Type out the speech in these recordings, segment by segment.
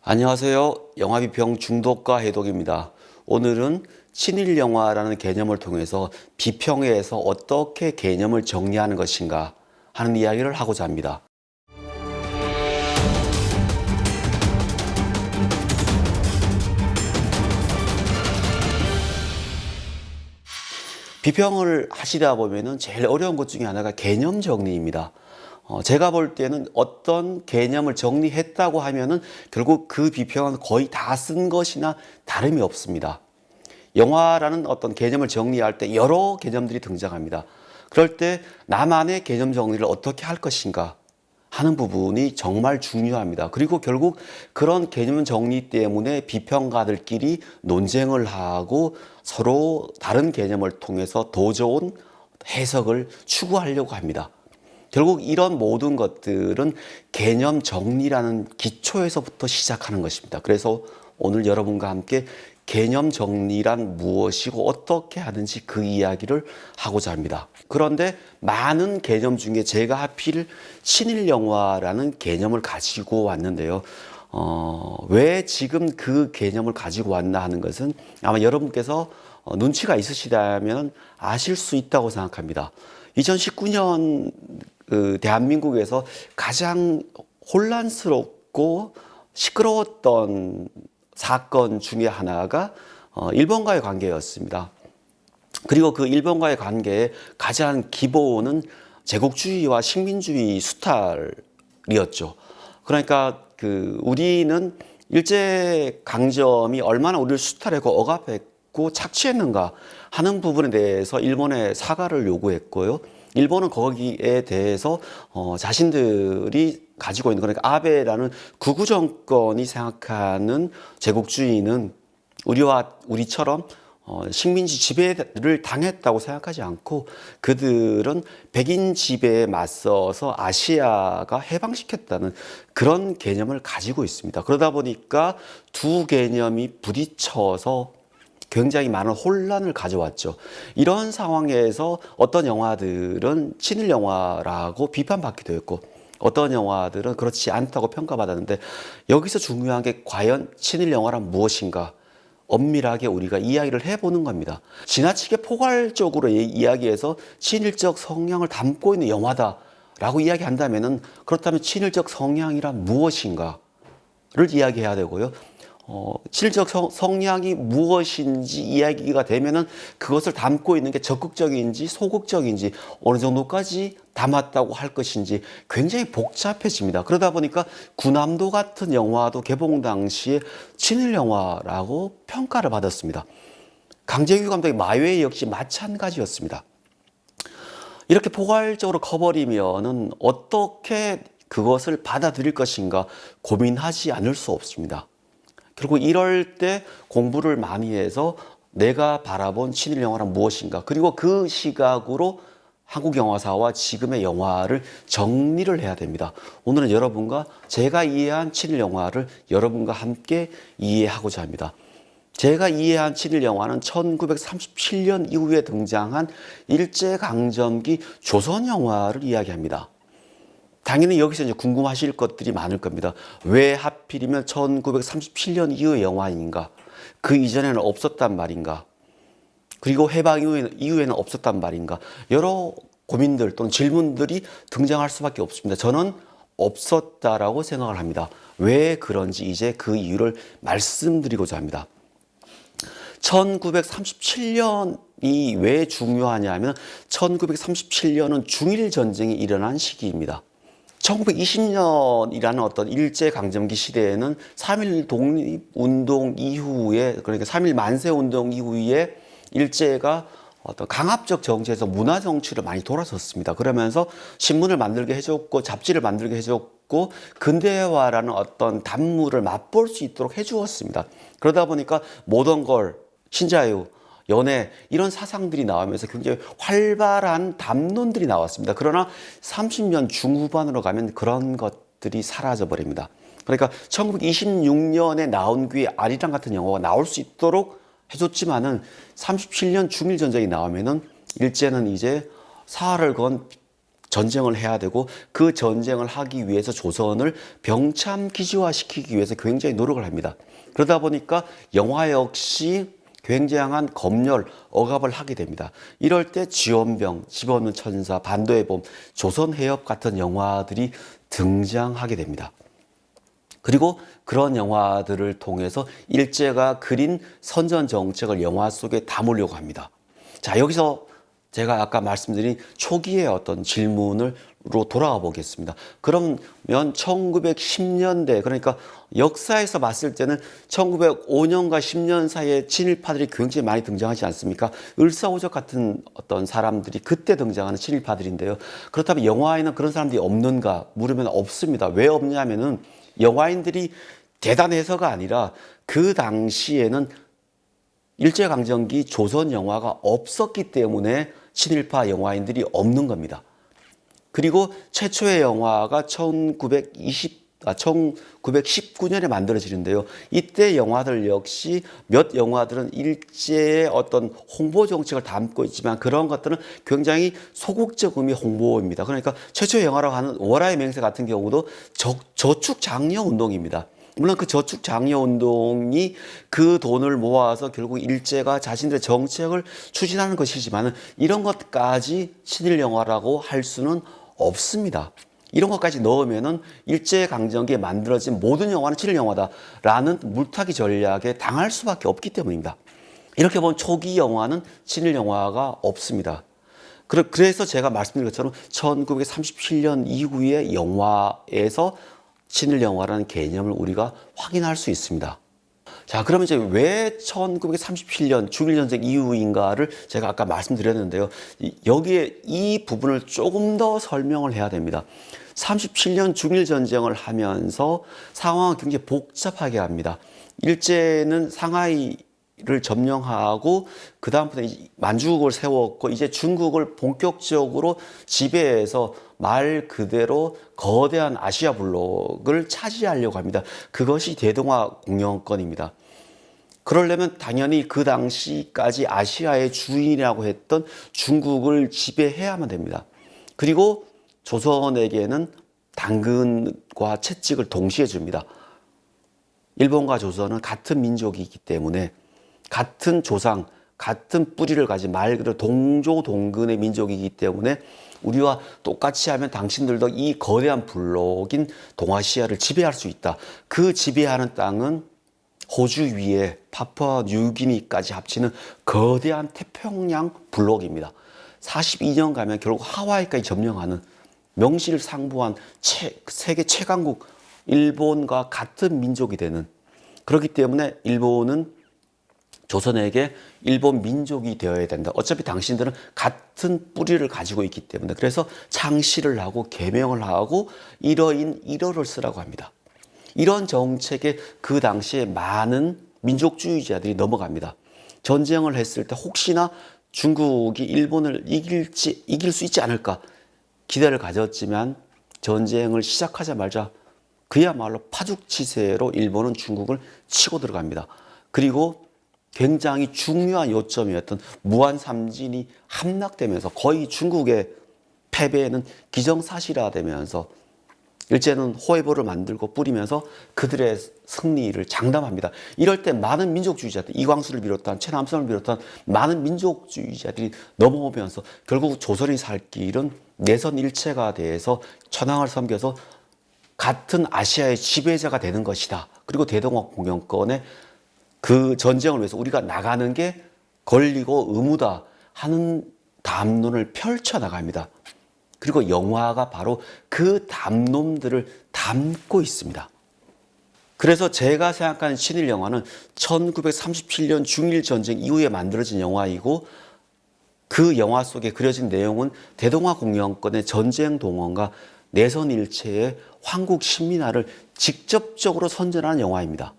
안녕하세요. 영화비평 중독과 해독입니다. 오늘은 친일영화라는 개념을 통해서 비평회에서 어떻게 개념을 정리하는 것인가 하는 이야기를 하고자 합니다. 비평을 하시다 보면은 제일 어려운 것 중에 하나가 개념 정리입니다. 제가 볼 때는 어떤 개념을 정리했다고 하면은 결국 그 비평은 거의 다 쓴 것이나 다름이 없습니다. 영화라는 어떤 개념을 정리할 때 여러 개념들이 등장합니다. 그럴 때 나만의 개념 정리를 어떻게 할 것인가 하는 부분이 정말 중요합니다. 그리고 결국 그런 개념 정리 때문에 비평가들끼리 논쟁을 하고 서로 다른 개념을 통해서 더 좋은 해석을 추구하려고 합니다. 결국 이런 모든 것들은 개념 정리라는 기초에서부터 시작하는 것입니다. 그래서 오늘 여러분과 함께 개념 정리란 무엇이고 어떻게 하는지 그 이야기를 하고자 합니다. 그런데 많은 개념 중에 제가 하필 친일영화라는 개념을 가지고 왔는데요. 왜 지금 그 개념을 가지고 왔나 하는 것은 아마 여러분께서 눈치가 있으시다면 아실 수 있다고 생각합니다. 2019년 대한민국에서 가장 혼란스럽고 시끄러웠던 사건 중에 하나가 일본과의 관계였습니다. 그리고 그 일본과의 관계의 가장 기본은 제국주의와 식민주의 수탈이었죠. 그러니까 우리는 일제 강점이 얼마나 우리를 수탈했고 억압했고 착취했는가 하는 부분에 대해서 일본에 사과를 요구했고요. 일본은 거기에 대해서 자신들이 가지고 있는, 그러니까 아베라는 극우 정권이 생각하는 제국주의는 우리처럼 식민지 지배를 당했다고 생각하지 않고 그들은 백인 지배에 맞서서 아시아가 해방시켰다는 그런 개념을 가지고 있습니다. 그러다 보니까 두 개념이 부딪혀서 굉장히 많은 혼란을 가져왔죠. 이런 상황에서 어떤 영화들은 친일 영화라고 비판받기도 했고 어떤 영화들은 그렇지 않다고 평가받았는데 여기서 중요한 게 과연 친일 영화란 무엇인가 엄밀하게 우리가 이야기를 해보는 겁니다. 지나치게 포괄적으로 이야기해서 친일적 성향을 담고 있는 영화다라고 이야기한다면은 그렇다면 친일적 성향이란 무엇인가를 이야기해야 되고요. 친일적 성향이 무엇인지 이야기가 되면은 그것을 담고 있는 게 적극적인지 소극적인지 어느 정도까지 담았다고 할 것인지 굉장히 복잡해집니다. 그러다 보니까 구남도 같은 영화도 개봉 당시에 친일 영화라고 평가를 받았습니다. 강재규 감독의 마외 역시 마찬가지였습니다. 이렇게 포괄적으로 커버리면은 어떻게 그것을 받아들일 것인가 고민하지 않을 수 없습니다. 결국 이럴 때 공부를 많이 해서 내가 바라본 친일 영화란 무엇인가, 그리고 그 시각으로 한국 영화사와 지금의 영화를 정리를 해야 됩니다. 오늘은 여러분과 제가 이해한 친일 영화를 여러분과 함께 이해하고자 합니다. 제가 이해한 친일 영화는 1937년 이후에 등장한 일제강점기 조선 영화를 이야기합니다. 당연히 여기서 이제 궁금하실 것들이 많을 겁니다. 왜 하필이면 1937년 이후의 영화인가? 그 이전에는 없었단 말인가? 그리고 해방 이후에는 없었단 말인가? 여러 고민들 또는 질문들이 등장할 수밖에 없습니다. 저는 없었다라고 생각을 합니다. 왜 그런지 이제 그 이유를 말씀드리고자 합니다. 1937년이 왜 중요하냐면 1937년은 중일전쟁이 일어난 시기입니다. 1920년이라는 어떤 일제강점기 시대에는 3.1 독립운동 이후에, 그러니까 3.1 만세운동 이후에 일제가 어떤 강압적 정치에서 문화 정치를 많이 돌아섰습니다. 그러면서 신문을 만들게 해줬고 잡지를 만들게 해줬고 근대화라는 어떤 단물을 맛볼 수 있도록 해주었습니다. 그러다 보니까 모던 걸, 신자유, 연애 이런 사상들이 나오면서 굉장히 활발한 담론들이 나왔습니다. 그러나 30년 중후반으로 가면 그런 것들이 사라져 버립니다. 그러니까 1926년에 나온 귀에 아리랑 같은 영화가 나올 수 있도록 해줬지만은 37년 중일전쟁이 나오면은 일제는 이제 사활을 건 전쟁을 해야 되고 그 전쟁을 하기 위해서 조선을 병참 기지화시키기 위해서 굉장히 노력을 합니다. 그러다 보니까 영화 역시 굉장한 검열, 억압을 하게 됩니다. 이럴 때 지원병, 집없는 천사, 반도의 봄, 조선해협 같은 영화들이 등장하게 됩니다. 그리고 그런 영화들을 통해서 일제가 그린 선전 정책을 영화 속에 담으려고 합니다. 자, 여기서 제가 아까 말씀드린 초기의 어떤 질문으로 돌아가 보겠습니다. 그러면 1910년대, 그러니까 역사에서 봤을 때는 1905년과 10년 사이에 친일파들이 굉장히 많이 등장하지 않습니까? 을사오적 같은 어떤 사람들이 그때 등장하는 친일파들인데요. 그렇다면 영화에는 그런 사람들이 없는가 물으면 없습니다. 왜 없냐면은 영화인들이 대단해서가 아니라 그 당시에는 일제강점기 조선 영화가 없었기 때문에 친일파 영화인들이 없는 겁니다. 그리고 최초의 영화가 1919년에 만들어지는데요. 이때 영화들 역시 몇 영화들은 일제의 어떤 홍보 정책을 담고 있지만 그런 것들은 굉장히 소극적 의미 홍보입니다. 그러니까 최초의 영화라고 하는 월화의 맹세 같은 경우도 저축 장려 운동입니다. 물론 그 저축 장려 운동이 그 돈을 모아서 결국 일제가 자신들의 정책을 추진하는 것이지만 이런 것까지 친일 영화라고 할 수는 없습니다. 이런 것까지 넣으면은 일제강점기에 만들어진 모든 영화는 친일 영화다라는 물타기 전략에 당할 수밖에 없기 때문입니다. 이렇게 보면 초기 영화는 친일 영화가 없습니다. 그래서 제가 말씀드린 것처럼 1937년 이후의 영화에서 친일 영화라는 개념을 우리가 확인할 수 있습니다. 자, 그러면 이제 왜 1937년 중일전쟁 이후인가를 제가 아까 말씀드렸는데요. 여기에 이 부분을 조금 더 설명을 해야 됩니다. 37년 중일전쟁을 하면서 상황은 굉장히 복잡하게 합니다. 일제는 상하이를 점령하고 그 다음부터 만주국을 세웠고 이제 중국을 본격적으로 지배해서 말 그대로 거대한 아시아 블록을 차지하려고 합니다. 그것이 대동아 공영권입니다. 그러려면 당연히 그 당시까지 아시아의 주인이라고 했던 중국을 지배해야만 됩니다. 그리고 조선에게는 당근과 채찍을 동시에 줍니다. 일본과 조선은 같은 민족이기 때문에 같은 조상, 같은 뿌리를 가진 말 그대로 동조동근의 민족이기 때문에 우리와 똑같이 하면 당신들도 이 거대한 블록인 동아시아를 지배할 수 있다. 그 지배하는 땅은 호주 위에 파푸아 뉴기니까지 합치는 거대한 태평양 블록입니다. 42년 가면 결국 하와이까지 점령하는 명실상부한 세계 최강국 일본과 같은 민족이 되는, 그렇기 때문에 일본은 조선에게 일본 민족이 되어야 된다. 어차피 당신들은 같은 뿌리를 가지고 있기 때문에. 그래서 창시를 하고 개명을 하고 일어인 일어를 쓰라고 합니다. 이런 정책에 그 당시에 많은 민족주의자들이 넘어갑니다. 전쟁을 했을 때 혹시나 중국이 일본을 이길 수 있지 않을까 기대를 가졌지만 전쟁을 시작하자마자 그야말로 파죽치세로 일본은 중국을 치고 들어갑니다. 그리고 굉장히 중요한 요점이었던 무안삼진이 함락되면서 거의 중국의 패배는 기정사실화되면서 일제는 호해보를 만들고 뿌리면서 그들의 승리를 장담합니다. 이럴 때 많은 민족주의자들, 이광수를 비롯한 최남선을 비롯한 많은 민족주의자들이 넘어오면서 결국 조선이 살 길은 내선 일체가 돼서 천황을 섬겨서 같은 아시아의 지배자가 되는 것이다. 그리고 대동아 공영권에 그 전쟁을 위해서 우리가 나가는 게 권리고 의무다 하는 담론을 펼쳐나갑니다. 그리고 영화가 바로 그 담론들을 담고 있습니다. 그래서 제가 생각하는 친일 영화는 1937년 중일전쟁 이후에 만들어진 영화이고 그 영화 속에 그려진 내용은 대동아 공영권의 전쟁 동원과 내선 일체의 황국 신민화를 직접적으로 선전하는 영화입니다.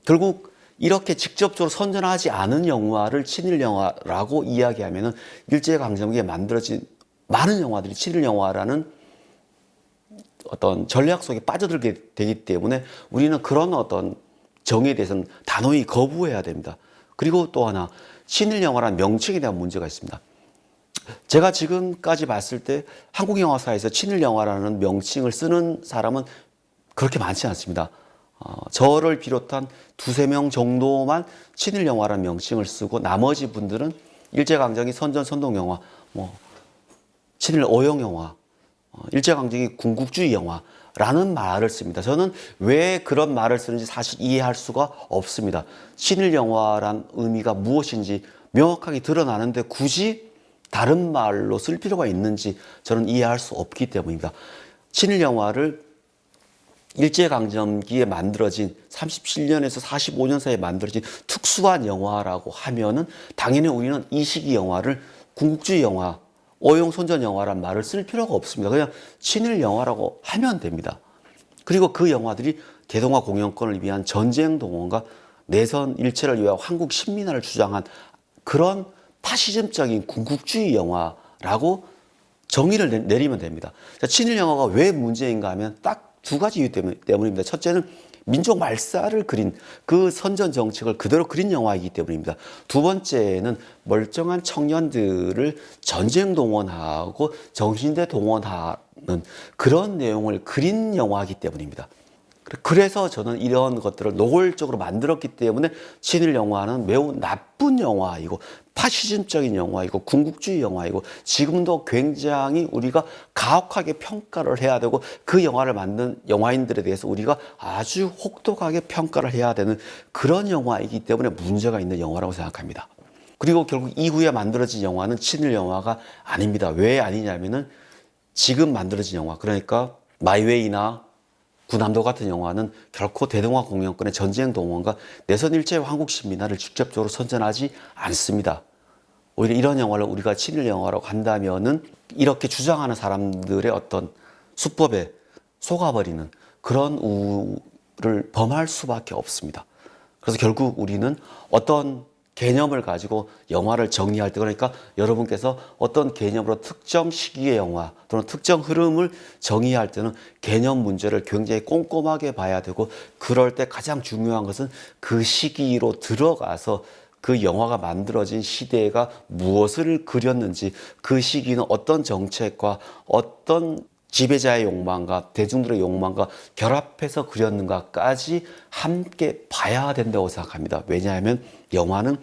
결국 이렇게 직접적으로 선전하지 않은 영화를 친일 영화라고 이야기하면 일제강점기에 만들어진 많은 영화들이 친일 영화라는 어떤 전략 속에 빠져들게 되기 때문에 우리는 그런 어떤 정의에 대해서는 단호히 거부해야 됩니다. 그리고 또 하나, 친일 영화라는 명칭에 대한 문제가 있습니다. 제가 지금까지 봤을 때 한국 영화사에서 친일 영화라는 명칭을 쓰는 사람은 그렇게 많지 않습니다. 저를 비롯한 두세 명 정도만 친일 영화라는 명칭을 쓰고 나머지 분들은 일제강점기 선전 선동 영화, 뭐 친일 오용 영화, 일제강점기 군국주의 영화라는 말을 씁니다. 저는 왜 그런 말을 쓰는지 사실 이해할 수가 없습니다. 친일 영화란 의미가 무엇인지 명확하게 드러나는데 굳이 다른 말로 쓸 필요가 있는지 저는 이해할 수 없기 때문입니다. 친일 영화를 일제강점기에 만들어진 37년에서 45년 사이에 만들어진 특수한 영화라고 하면은 당연히 우리는 이 시기 영화를 군국주의 영화, 오용선전 영화란 말을 쓸 필요가 없습니다. 그냥 친일 영화라고 하면 됩니다. 그리고 그 영화들이 대동아 공영권을 위한 전쟁 동원과 내선 일체를 위한 한국 신민화를 주장한 그런 파시즘적인 군국주의 영화라고 정의를 내리면 됩니다. 친일 영화가 왜 문제인가 하면 딱 두 가지 이유 때문입니다. 첫째는 민족 말살을 그린 그 선전 정책을 그대로 그린 영화이기 때문입니다. 두 번째는 멀쩡한 청년들을 전쟁 동원하고 정신대 동원하는 그런 내용을 그린 영화이기 때문입니다. 그래서 저는 이런 것들을 노골적으로 만들었기 때문에 친일 영화는 매우 나쁜 영화이고 파시즘적인 영화이고 군국주의 영화이고 지금도 굉장히 우리가 가혹하게 평가를 해야 되고 그 영화를 만든 영화인들에 대해서 우리가 아주 혹독하게 평가를 해야 되는 그런 영화이기 때문에 문제가 있는 영화라고 생각합니다. 그리고 결국 이후에 만들어진 영화는 친일 영화가 아닙니다. 왜 아니냐면은 지금 만들어진 영화, 그러니까 마이웨이나 구남도 같은 영화는 결코 대동아 공영권의 전쟁 동원과 내선 일제의 한국 신민화를 직접적으로 선전하지 않습니다. 오히려 이런 영화를 우리가 친일 영화라고 한다면은 이렇게 주장하는 사람들의 어떤 수법에 속아버리는 그런 우를 범할 수밖에 없습니다. 그래서 결국 우리는 어떤 개념을 가지고 영화를 정리할 때, 그러니까 여러분께서 어떤 개념으로 특정 시기의 영화 또는 특정 흐름을 정의할 때는 개념 문제를 굉장히 꼼꼼하게 봐야 되고, 그럴 때 가장 중요한 것은 그 시기로 들어가서 그 영화가 만들어진 시대가 무엇을 그렸는지, 그 시기는 어떤 정책과 어떤 지배자의 욕망과 대중들의 욕망과 결합해서 그렸는가까지 함께 봐야 된다고 생각합니다. 왜냐하면 영화는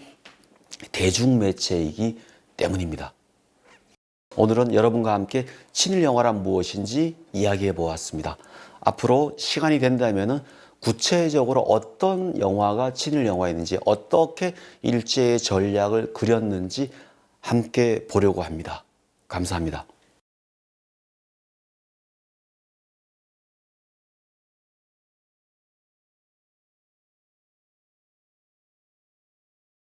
대중매체이기 때문입니다. 오늘은 여러분과 함께 친일 영화란 무엇인지 이야기해 보았습니다. 앞으로 시간이 된다면 구체적으로 어떤 영화가 친일 영화였는지, 어떻게 일제의 전략을 그렸는지 함께 보려고 합니다. 감사합니다.